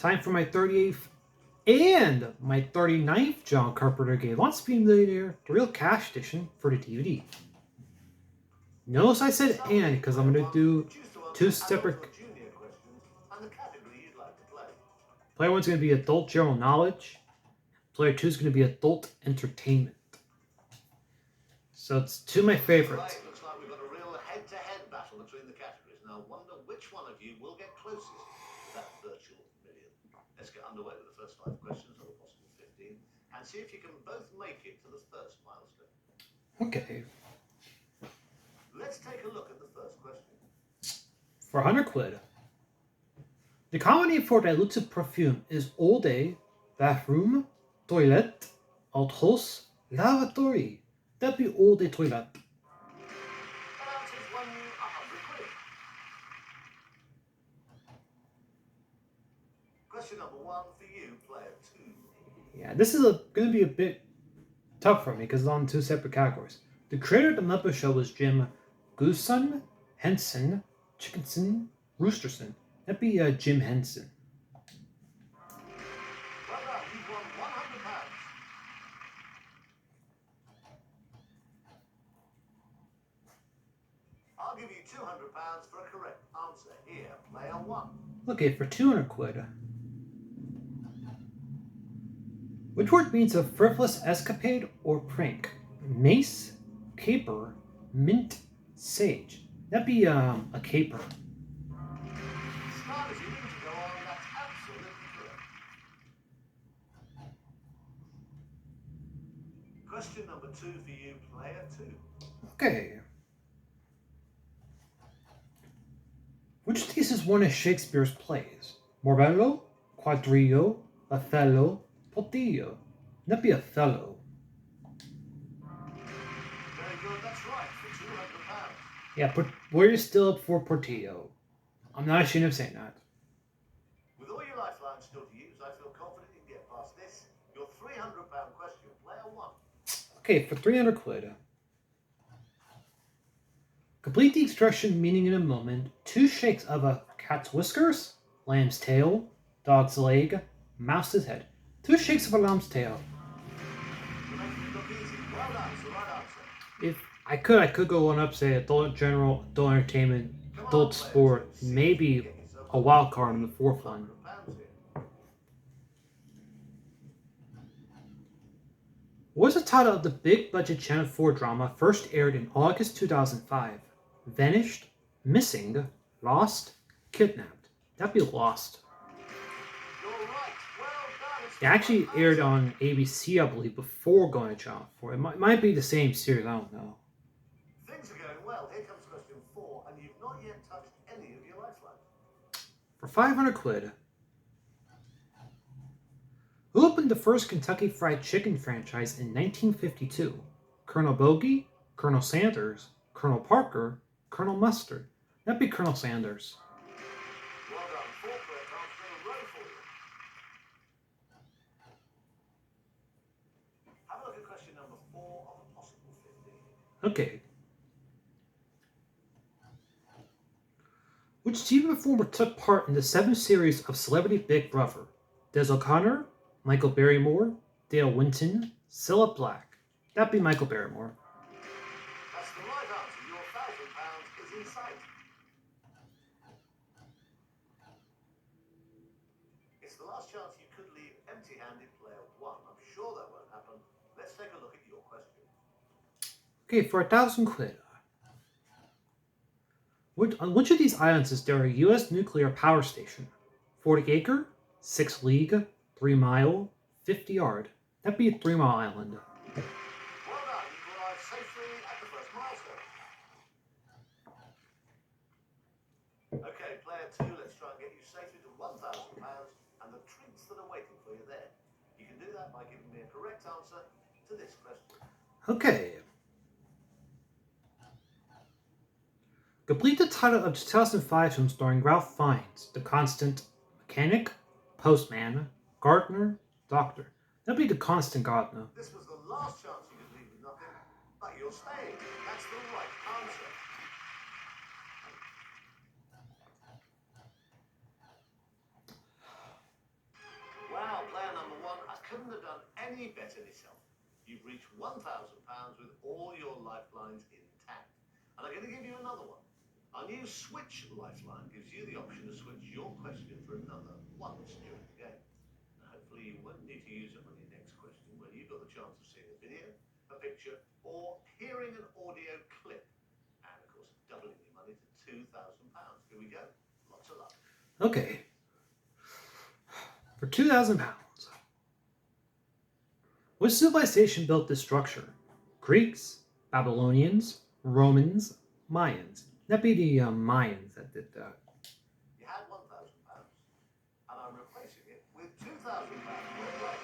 Time for my 38th and my 39th John Carpenter game on Speed Millionaire, the real cash edition for the DVD. Notice I said and because I'm going to do two separate. Player 1's going to be adult general knowledge. Player 2 is going to be adult entertainment. So it's two of my favorites. Right, looks like we've got a real head-to-head battle between the categories. Now, I wonder which one of you will get closest to that virtual million. Let's get underway with the first 5 questions of a possible 15 and see if you can both make it to the first milestone. Okay. Let's take a look at the first question. For 100 quid. The common name for diluted perfume is eau de bathroom, toilette, outhouse, lavatory. That'd be eau de toilette. That answers 100 quid. Question number 1 for you, player 2. Yeah, this is going to be a bit tough for me because it's on 2 separate categories. The creator of the Muppet Show was Jim Gooson, Henson, Chickenson, Roosterson. That'd be Jim Henson. Well done, you've won £100. I'll give you £200 for a correct answer. Here, player 1. Okay, for 200 quid. Which word means a frivolous escapade or prank? Mace, caper, mint, sage. That'd be a caper. Smart as you need to go on, that's absolutely correct. Question number 2 for you, player 2. Okay. Which of these is one of Shakespeare's plays? Morello, Quadrillo, Othello, Portillo. That'd be Othello. Very good, that's right, for £200. Yeah, but we're still up for Portillo. I'm not ashamed of saying that. With all your lifelines still to use, I feel confident you can get past this. Your £300 question, player 1. Okay, for 300 quid. Complete the extraction meaning in a moment. 2 shakes of a cat's whiskers, lamb's tail, dog's leg, mouse's head. 2 shakes of a lamb's tail. You're making it look easy. Well done, it's the right answer. If I could go on up, say adult general, adult entertainment, adult sport, maybe a wild card in the 4th one. What was the title of the big budget Channel 4 drama first aired in August 2005? Vanished, Missing, Lost, Kidnapped. That'd be Lost. You're right. Well done. It's It actually aired on ABC, I believe, before going to Channel 4. It might be the same series, I don't know. Things are going well. Here comes question 4, and you've not yet touched any of your lifelines. For 500 quid. Who opened the first Kentucky Fried Chicken franchise in 1952? Colonel Bogey, Colonel Sanders, Colonel Parker, Colonel Mustard. That'd be Colonel Sanders. Well done. 4 correct answers in a row for you. Have a look at question number 4 of a possible 15. Okay. Which TV performer took part in the 7th series of Celebrity Big Brother? Des O'Connor, Michael Barrymore, Dale Winton, Cilla Black. That'd be Michael Barrymore. That's the right answer. Your £1,000 is in sight. It's the last chance you could leave empty-handed, player 1. I'm sure that won't happen. Let's take a look at your question. Okay, for 1,000 quid. On which of these islands is there a U.S. nuclear power station? 40 acre, 6 league, 3 mile, 50 yard. That'd be a 3 Mile Island. Well done. You've arrived safely at the first milestone. Okay, player 2, let's try and get you safely to £1,000 and the treats that are waiting for you there. You can do that by giving me a correct answer to this question. Okay. Complete the title of 2005 film starring Ralph Fiennes, The Constant Mechanic, Postman, Gardener, Doctor. That'd be The Constant Gardener. This was the last chance you could leave with nothing, but you're staying. That's the right answer. you've reached £1,000 with all your lifelines intact. And I'm going to give you another one. Our new Switch Lifeline gives you the option to switch your question for another once during the game. Now, hopefully you won't need to use it on your next question, where you've got the chance of seeing a video, a picture, or hearing an audio clip. And of course, doubling your money to £2,000. Here we go. Lots of luck. Okay. For £2,000, which civilization built this structure? Greeks, Babylonians, Romans, Mayans. That'd be the Mayans that did that. You had £1,000, and I'm replacing it with £2,000. Well done.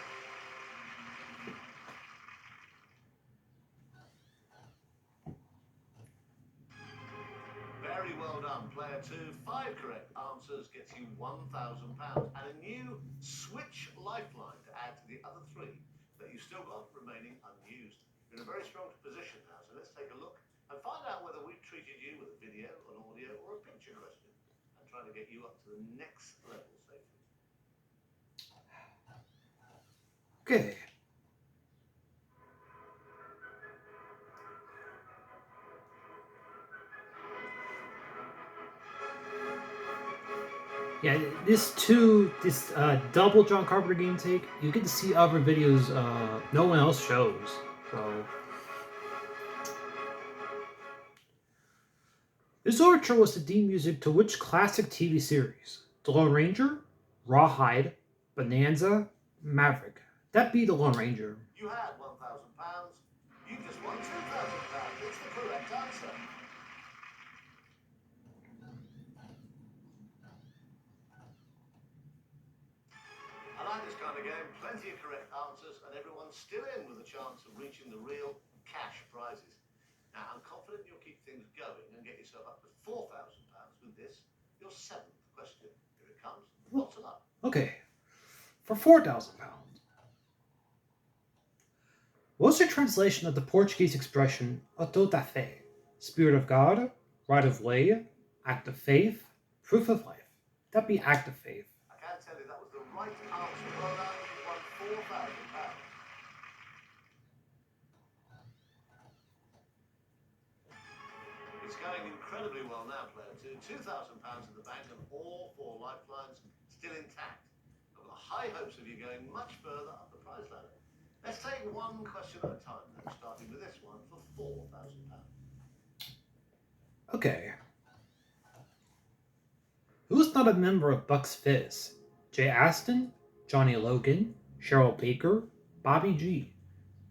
Very well done, player 2. 5 correct answers gets you £1,000 and a new Switch Lifeline to add to the other 3 that you've still got remaining unused. You're in a very strong position now, so let's take a look and find out whether we've treated you with a video, an audio, or a picture question, and trying to get you up to the next level safely. Okay. Yeah, this double John Carpenter game take, you get to see other videos no one else shows. So this overture was the theme music to which classic TV series? The Lone Ranger, Rawhide, Bonanza, Maverick. That'd be the Lone Ranger. You had £1,000. You just won £2,000. It's the correct answer. I like this kind of game. Plenty of correct answers, and everyone's still in with a chance of reaching the real cash prizes. Now, I'm confident you'll keep things going and get yourself up to £4,000 with this, your 7th question. Here it comes. Lots of luck. Okay, for £4,000. What's the translation of the Portuguese expression auto da fé? Spirit of God, right of way, act of faith, proof of life. That'd be act of faith. I can tell you that was the right answer. Well done. You won £4,000. It's going incredibly well now, player 2. £2,000 in the bank and all 4 lifelines still intact. I've got high hopes of you going much further up the prize ladder. Let's take one question at a time, though, starting with this one for £4,000. Okay. Who's not a member of Bucks Fizz? Jay Aston, Johnny Logan, Cheryl Baker, Bobby G.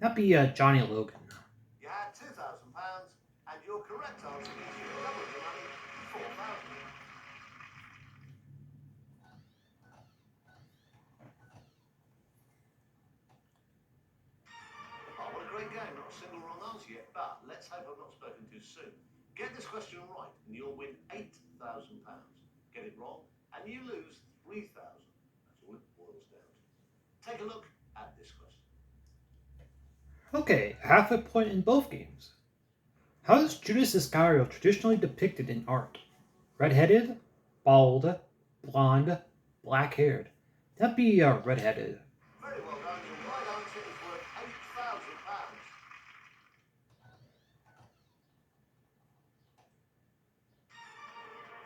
That'd be Johnny Logan. You had £2,000, and your correct answer means you doubled your money to £4,000. Oh, what a great game. Not a single wrong answer yet, but let's hope I've not spoken too soon. Get this question right, and you'll win £8,000. Get it wrong, and you lose £3,000. That's all it boils down to. Take a look at this question. Okay, half a point in both games. How is Judas Iscariot traditionally depicted in art? Red-headed, bald, blonde, black-haired. That'd be red-headed. Very well done. Your right answer is worth £8,000.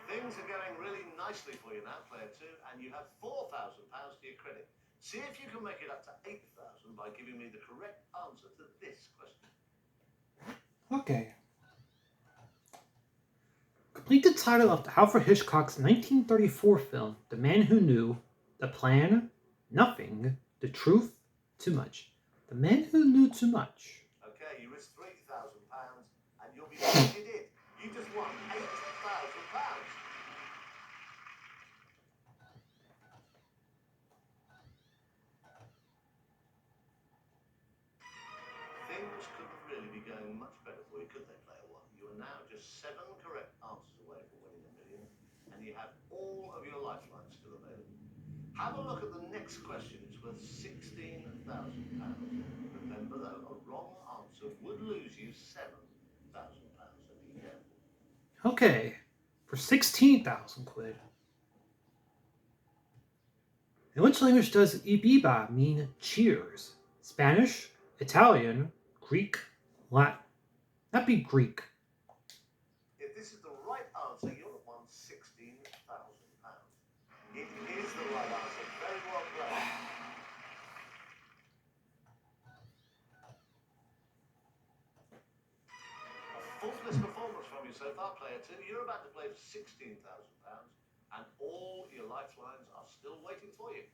Things are going really nicely for you now, player 2, and you have £4,000 to your credit. See if you can make it up to £8,000 by giving me the correct answer to this question. Okay. Complete the title of Alfred Hitchcock's 1934 film, The Man Who Knew, The Plan, Nothing, The Truth, Too Much. The Man Who Knew Too Much. Okay, you risked £3,000, and you'll be glad you did. You just won £8,000. Things couldn't really be going much better for you, could they, player 1? You are now just 7 correct answers away from winning $1 million, and you have all of your lifelines still available. Have a look at the next question. It's worth £16,000. Remember, though, a wrong answer would lose you £7,000. So be careful. Okay, for 16,000 quid. In which language does Ibiba mean cheers? Spanish, Italian, Greek, Latin. That'd be Greek. If this is the right answer, you'll have won £16,000. It is the right answer. Very well played. A faultless performance from you so far, player two. You're about to play for £16,000, and all your lifelines are still waiting for you.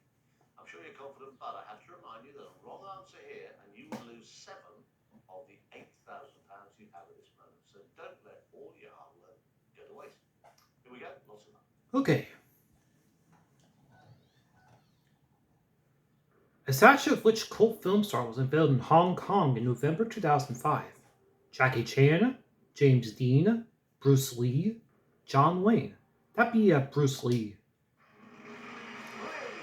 I'm sure you're confident, but I have to remind you that a wrong answer here, and you would lose £7 of the £8,000 you have at this moment. So don't let all your hard work go to waste. Here we go. Lots of luck. Okay. A statue of which cult film star was unveiled in Hong Kong in November 2005? Jackie Chan, James Dean, Bruce Lee, John Wayne. That'd be Bruce Lee. Really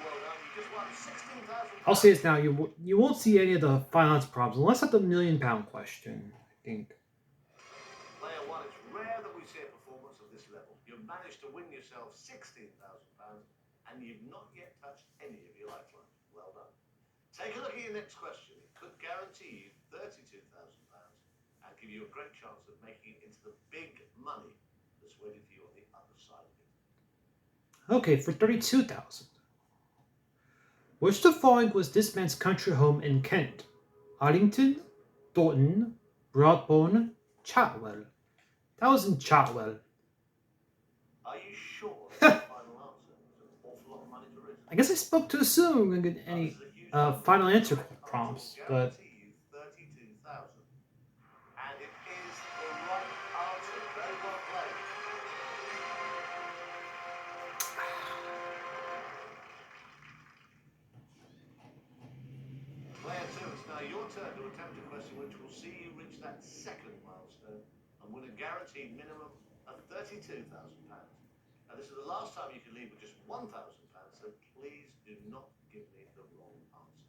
well done. You just won £16,000. I'll say this now, you won't see any of the finance problems unless at the £1 million question, I think. Player one, it's rare that we see a performance of this level. You've managed to win yourself £16,000, and you've not yet touched any of your lifelines. Well done. Take a look at your next question. It could guarantee you £32,000 and give you a great chance of making it into the big money that's waiting for you on the other side of it. Okay, for 32,000. Which of the following was this man's country home in Kent? Addington, Taunton, Broadbourne, Chatwell. That was in Chatwell. Are you sure that's the final answer? It's an awful lot of money to risk. I guess I spoke too soon. I'm gonna get any final answer prompts, but Guarantee you 32,000. And it is the right answer. Very well played. Player two, it's now your turn to attempt a question which will see you reach that second milestone and win a guaranteed minimum of £32,000. Now, this is the last time you can leave with just £1,000, so please do not give me the wrong answer.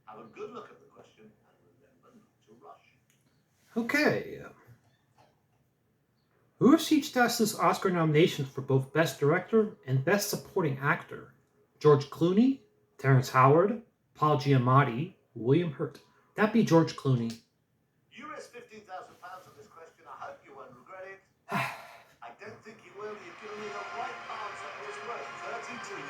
Have a good look at the question and remember not to rush. okay. Who received this Oscar nomination for both Best Director and Best Supporting Actor? George Clooney, Terrence Howard, Paul Giamatti, William Hurt. That'd be George Clooney. You risked £15,000 on this question. I hope you won't regret it. I don't think you will. You've given me the right answer. It's worth £32,000.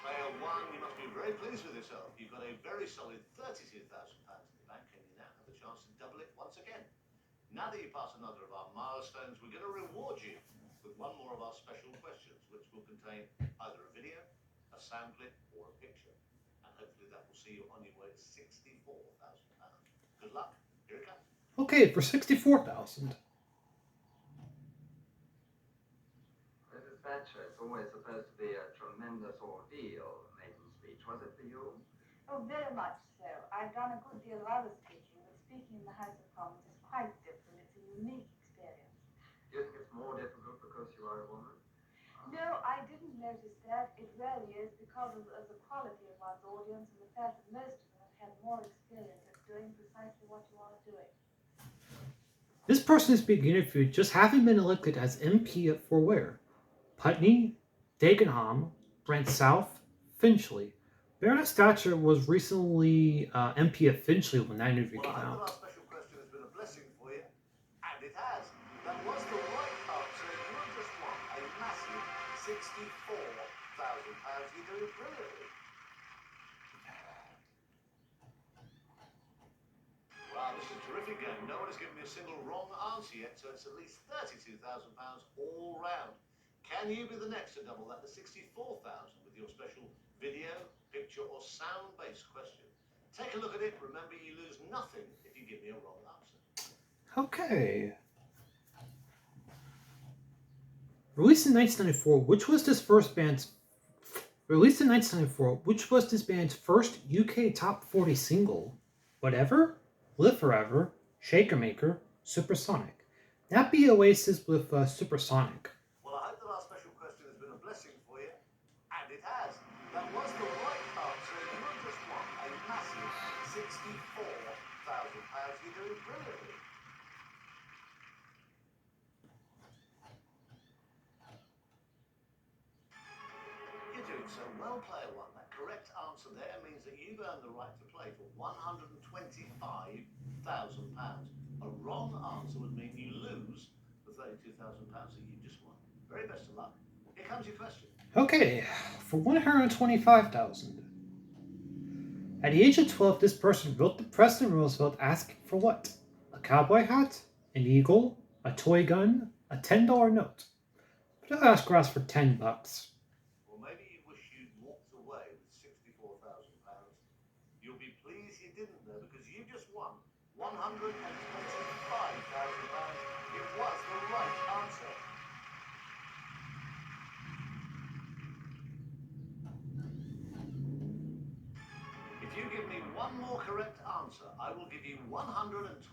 Player one, you must be very pleased with yourself. You've got a very solid £32,000 in the bank, and you now have the chance to double it once again. Now that you pass another of our milestones, we're going to reward you with one more of our special questions, which will contain either a video, a sound clip, or a picture. And hopefully that will see you on your way to £64,000. Good luck. Here it comes. Okay, for 64,000. Mrs. Thatcher, it's always supposed to be a tremendous ordeal, making speech. Was it for you? Oh, very much so. I've done a good deal of other speaking, but speaking in the House of Commons is quite different. It's a unique experience. Do you think it's more difficult because you are a woman? No, I didn't notice that. It really is because of the quality of one's audience and the fact that most of them have had more experience at doing precisely what you are doing. This person is being interviewed just having been elected as MP for where? Putney, Dagenham, Brent South, Finchley. Baroness Thatcher was recently MP of Finchley when that interview Well, came I hope out. our special question has been a blessing for you, and it has. That was the right answer. You have just won a massive £64,000. You're doing brilliantly. Wow, this is a terrific game. No one has given me a single wrong answer yet, so it's at least £32,000 all round. Can you be the next to double that to £64,000 with your special video, picture, or sound-based question? Take a look at it. Remember, you lose nothing if you give me a wrong answer. Okay. Released in 1994, which was this band's first UK top 40 single? Whatever? Live Forever, Shaker Maker, Supersonic. That'd be Oasis with Supersonic. Well, I hope that our special question has been a blessing for you, and it has. That was the right answer. You have just won a massive £64,000. You're doing brilliantly. Well, player one, that correct answer there means that you've earned the right to play for £125,000. A wrong answer would mean you lose the £32,000 that you just won. Very best of luck. Here comes your question. Okay, for 125,000. At the age of 12, this person wrote to President Roosevelt asking for what? A cowboy hat? An eagle? A toy gun? A $10 note? But I'll ask Ross for $10. Or maybe you wish you'd walked away with £64,000. You'll be pleased you didn't, though, because you just won £125,000. It was the right answer. If you give me one more correct answer, I will give you £125,000.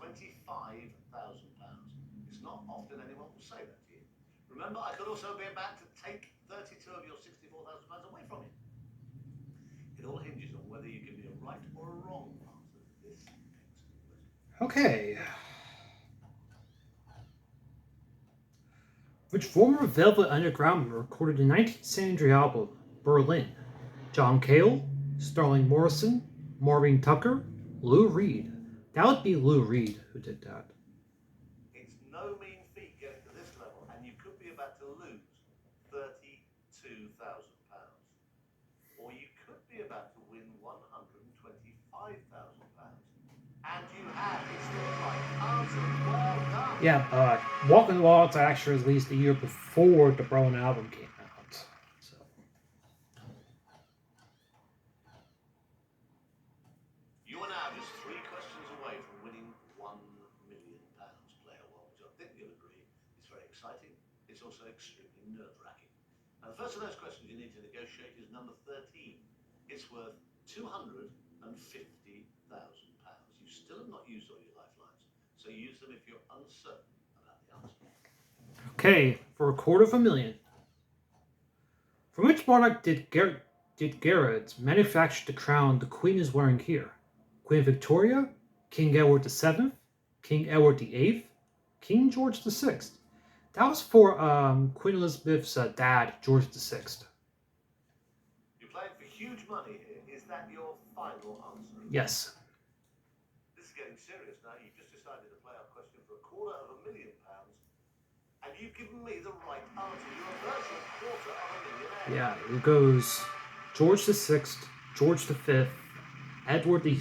It's not often anyone will say that to you. Remember, I could also be about to take 32 of your £64,000 away from you. It all hinges on whether you give me a right or a wrong answer to this next question. Okay. Which former Velvet Underground member recorded the 19th century album Berlin? John Cale, Sterling Morrison, Maureen Tucker, Lou Reed. That would be Lou Reed who did that. It's no mean feat getting to this level, and you could be about to lose £32,000. Or you could be about to win £125,000. And you have. It's the right answer. Well done. Yeah, Walking the Walls actually released the year before the Berlin album came out. So. You are now just 3 questions away from winning £1 million, player one, which I think you'll agree is very exciting. It's also extremely nerve-wracking. Now, the first of those questions you need to negotiate is number 13. It's worth £250,000. You still have not used all your lifelines, so use them if you're uncertain about the answer. Okay, for $250,000. From which monarch did Garrett manufacture the crown the Queen is wearing here? Queen Victoria, King Edward VII, King Edward VIII, King George VI. That was for Queen Elizabeth's dad, George VI. You're playing for huge money here. Is that your final answer? Yes. This is getting serious now. You've just decided to play our question for £250,000, and you've given me the right answer. You're a virtual £250,000. Yeah, it goes George VI, George V, Edward VIII.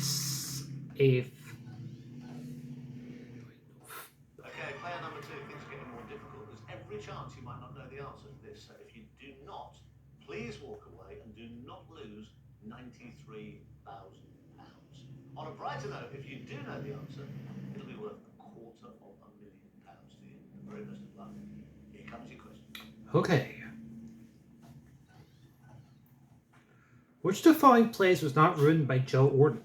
Okay, player number 2, things are getting more difficult. There's every chance you might not know the answer to this. So if you do not, please walk away and do not lose £93,000. On a brighter note, if you do know the answer, it'll be worth £250,000 to you. The very best of luck. Here comes your question. Okay. Which of the following plays was not written by Joe Orton?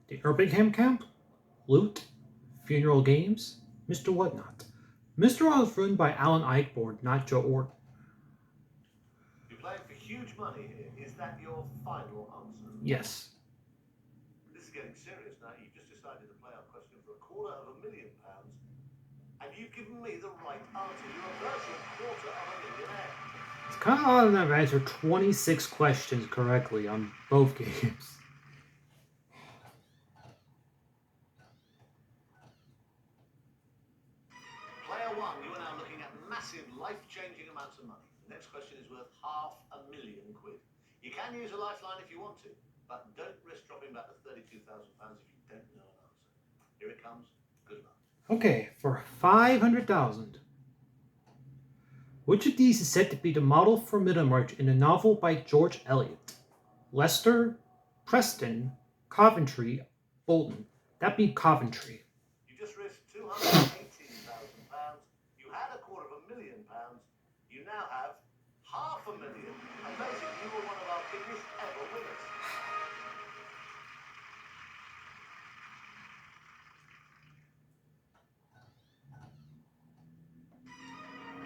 The Birmingham Camp, Loot, Funeral Games, Mr. Whatnot. Mr. Whatnot was written by Alan Ayckbourn, not Joe Orton. You're playing for huge money here. Is that your final answer? Yes. This is getting serious now. You've just decided to play our question for £250,000, and you've given me the right answer. You're a virtual £250,000. It's kind of odd that I've answered 26 questions correctly on both games. Player 1, you are now looking at massive, life-changing amounts of money. The next question is worth £500,000. You can use a lifeline if you want to, but don't risk dropping back to £32,000 if you don't know an answer. Here it comes. Good luck. Okay, for 500,000. Which of these is said to be the model for Middlemarch in the novel by George Eliot? Leicester, Preston, Coventry, Bolton. That'd be Coventry. You just risked £218,000. You had £250,000. You now have £500,000. Amazing, you were one of our biggest ever winners.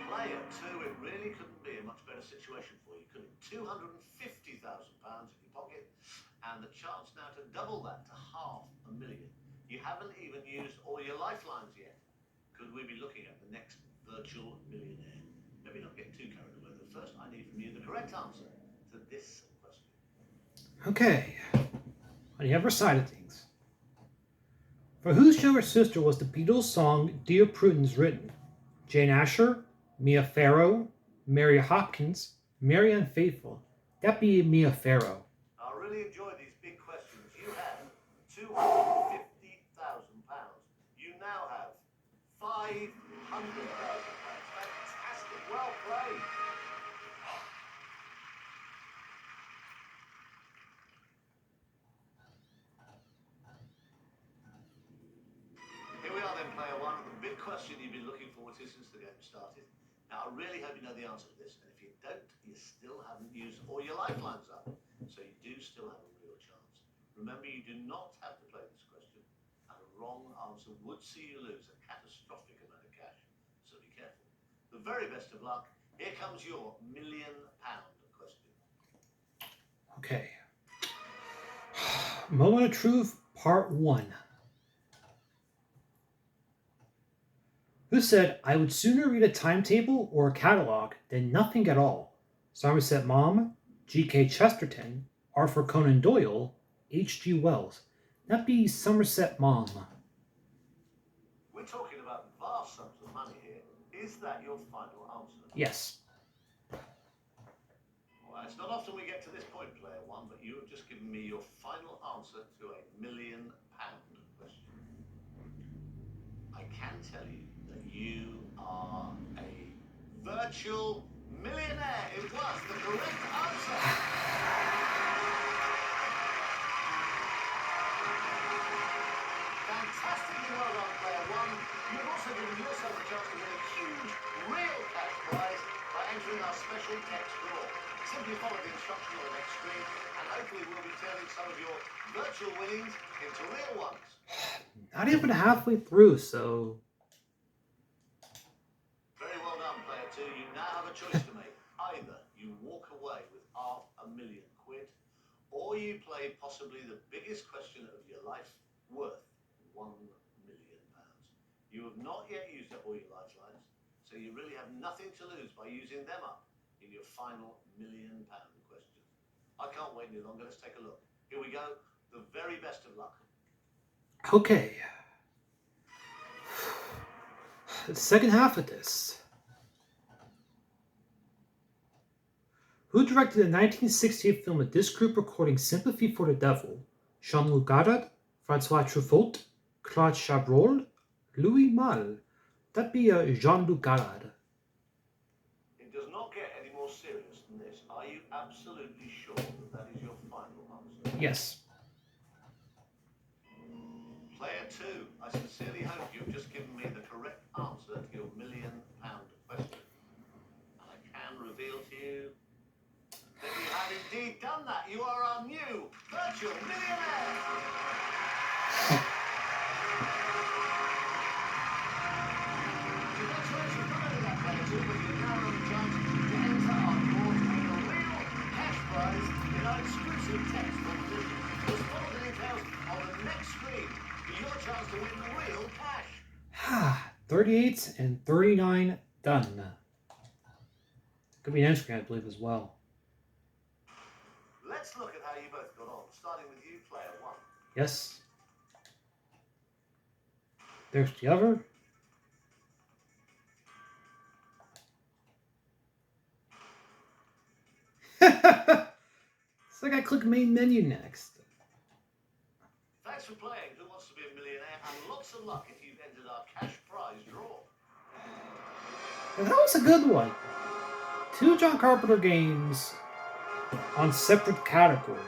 Player 2, it really couldn't be a much better situation for you, could it? £250,000 in your pocket, and the chance now to double that to £500,000. You haven't even used all your lifelines yet. Could we be looking at the next virtual millionaire? Maybe not get too carried away, but first I need from you the correct answer to this question. Okay, on the other side of things. For whose younger sister was the Beatles song Dear Prudence written? Jane Asher, Mia Farrow, Mary Hopkins, Marianne Faithfull. That'd be Mia Farrow. I really enjoyed these big questions. You had £250,000. You now have £500,000. Fantastic. Well played. Here we are then, player one. The big question you've been looking forward to since the game started. Now, I really hope you know the answer to this, and if you don't, you still haven't used all your lifelines up, so you do still have a real chance. Remember, you do not have to play this question, and a wrong answer would see you lose a catastrophic amount of cash, so be careful. The very best of luck. Here comes your £1 million question. Okay. Moment of Truth, Part 1. Who said, I would sooner read a timetable or a catalog than nothing at all? Somerset Maugham, G.K. Chesterton, Arthur Conan Doyle, H.G. Wells. That'd be Somerset Maugham. We're talking about vast sums of money here. Is that your final answer? Yes. Well, it's not often we get to this point, player one, but you have just given me your final answer to a £1 million question. I can tell you that you are a virtual millionaire. It was the correct answer. Fantastically well done, player one. You've also given yourself a chance to win a huge real cash prize by entering our special text draw. Simply follow the instructions on the next screen, and hopefully we'll be turning some of your virtual winnings into real ones. Not even halfway through, so... Very well done, player two. You now have a choice to make. Either you walk away with £500,000, or you play possibly the biggest question of your life, worth £1 million. You have not yet used up all your lifelines, so you really have nothing to lose by using them up in your final £1 million question. I can't wait any longer. Let's take a look. Here we go. The very best of luck. Okay. The second half of this. Who directed the 1968 film A Disc Group Recording Sympathy for the Devil? Jean-Luc Godard, Francois Truffaut, Claude Chabrol, Louis Malle. That'd be Jean-Luc Godard. It does not get any more serious than this. Are you absolutely sure that that is your final answer? Yes. Player two, I sincerely hope you've just given me the correct answer to your £1 million question. And I can reveal to you that you have indeed done that. You are our new virtual millionaire. Congratulations, not only that, player two, but you now have a chance to enter our draw to win a real cash prize in our exclusive text competition. Just follow the details on the next screen for your chance to win real cash. 38 and 39 done. Could be an end screen, I believe, as well. Let's look at how you both got on, starting with you, player one. Yes. There's the other. It's like I click main menu next. Thanks for playing Who Wants to Be a Millionaire, and lots of luck if you've entered our cash prize draw. And that was a good one. 2 John Carpenter games on separate categories.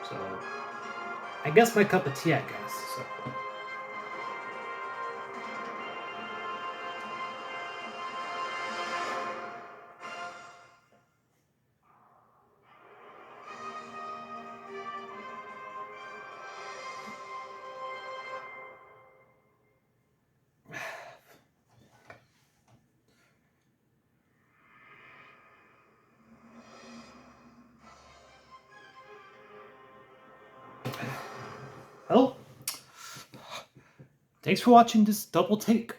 So, I guess my cup of tea, I guess. So. Well, thanks for watching this double take.